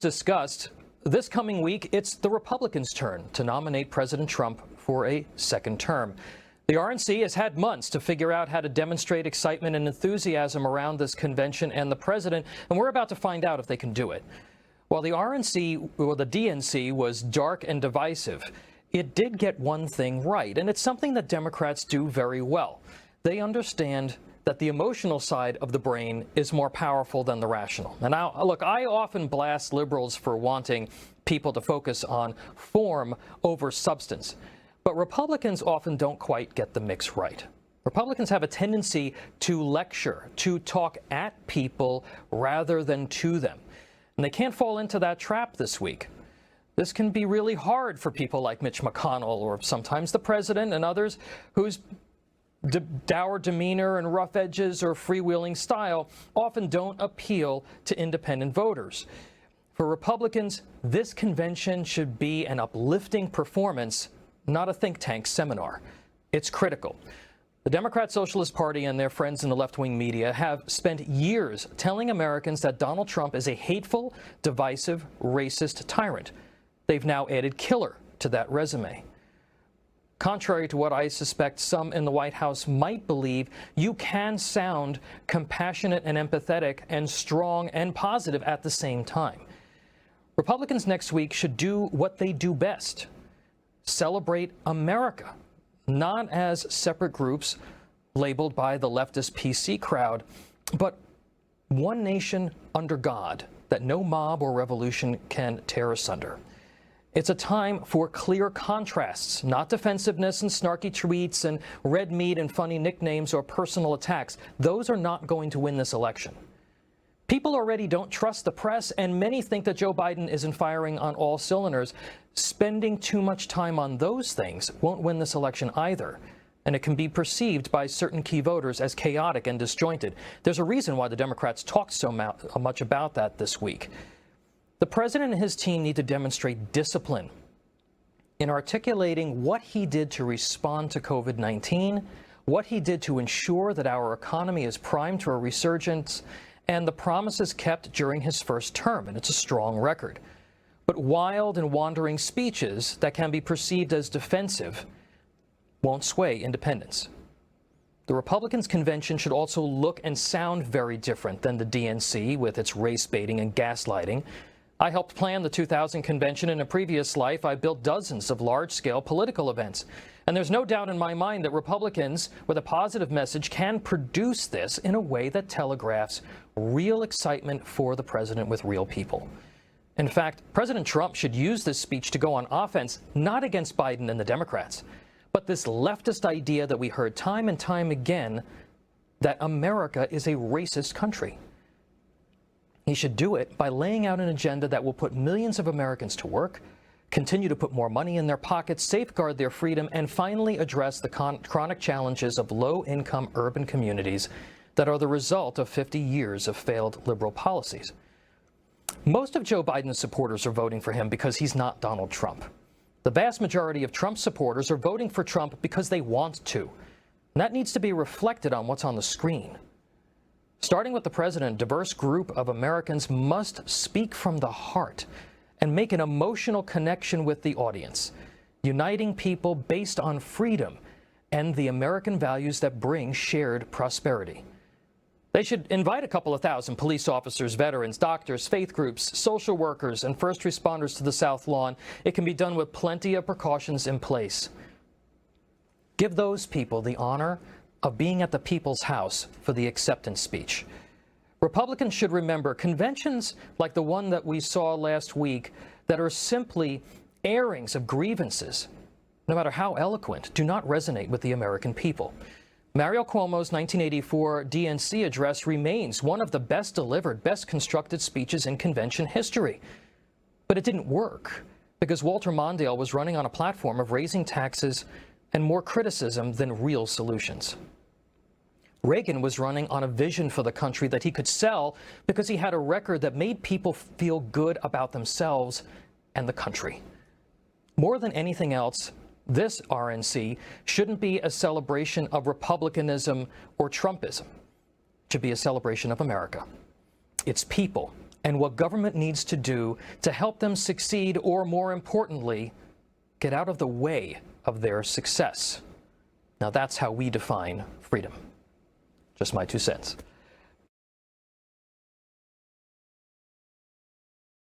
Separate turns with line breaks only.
Discussed this coming week, it's the Republicans' turn to nominate President Trump for a second term. The RNC has had months to figure out how to demonstrate excitement and enthusiasm around this convention and the president, and we're about to find out if they can do it. While the DNC was dark and divisive, it did get one thing right, and it's something that Democrats do very well. They understand that the emotional side of the brain is more powerful than the rational. And now, look, I often blast liberals for wanting people to focus on form over substance. But Republicans often don't quite get the mix right. Republicans have a tendency to lecture, to talk at people rather than to them. And they can't fall into that trap this week. This can be really hard for people like Mitch McConnell or sometimes the president and others whose dour demeanor and rough edges or freewheeling style often don't appeal to independent voters. For Republicans, this convention should be an uplifting performance, not a think tank seminar. It's critical. The Democrat Socialist Party and their friends in the left-wing media have spent years telling Americans that Donald Trump is a hateful, divisive, racist tyrant. They've now added killer to that resume. Contrary to what I suspect some in the White House might believe, you can sound compassionate and empathetic and strong and positive at the same time. Republicans next week should do what they do best: celebrate America, not as separate groups labeled by the leftist PC crowd, but one nation under God that no mob or revolution can tear asunder. It's a time for clear contrasts, not defensiveness and snarky tweets and red meat and funny nicknames or personal attacks. Those are not going to win this election. People already don't trust the press, and many think that Joe Biden isn't firing on all cylinders. Spending too much time on those things won't win this election either, and it can be perceived by certain key voters as chaotic and disjointed. There's a reason why the Democrats talked so much about that this week. The president and his team need to demonstrate discipline in articulating what he did to respond to COVID-19, what he did to ensure that our economy is primed for a resurgence, and the promises kept during his first term, and it's a strong record. But wild and wandering speeches that can be perceived as defensive won't sway independents. The Republicans' convention should also look and sound very different than the DNC with its race baiting and gaslighting. I helped plan the 2000 convention. In a previous life, I built dozens of large-scale political events. And there's no doubt in my mind that Republicans with a positive message can produce this in a way that telegraphs real excitement for the president with real people. In fact, President Trump should use this speech to go on offense, not against Biden and the Democrats, but this leftist idea that we heard time and time again, that America is a racist country. He should do it by laying out an agenda that will put millions of Americans to work, continue to put more money in their pockets, safeguard their freedom, and finally address the chronic challenges of low-income urban communities that are the result of 50 years of failed liberal policies. Most of Joe Biden's supporters are voting for him because he's not Donald Trump. The vast majority of Trump supporters are voting for Trump because they want to. And that needs to be reflected on what's on the screen. Starting with the president, a diverse group of Americans must speak from the heart and make an emotional connection with the audience, uniting people based on freedom and the American values that bring shared prosperity. They should invite a couple of thousand police officers, veterans, doctors, faith groups, social workers, and first responders to the South Lawn. It can be done with plenty of precautions in place. Give those people the honor of being at the people's house for the acceptance speech. Republicans should remember conventions like the one that we saw last week that are simply airings of grievances, no matter how eloquent, do not resonate with the American people. Mario Cuomo's 1984 DNC address remains one of the best delivered, best constructed speeches in convention history. But it didn't work because Walter Mondale was running on a platform of raising taxes and more criticism than real solutions. Reagan was running on a vision for the country that he could sell because he had a record that made people feel good about themselves and the country. More than anything else, this RNC shouldn't be a celebration of republicanism or Trumpism. It should be a celebration of America, its people, and what government needs to do to help them succeed, or more importantly, get out of the way of their success. Now that's how we define freedom. Just my 2 cents.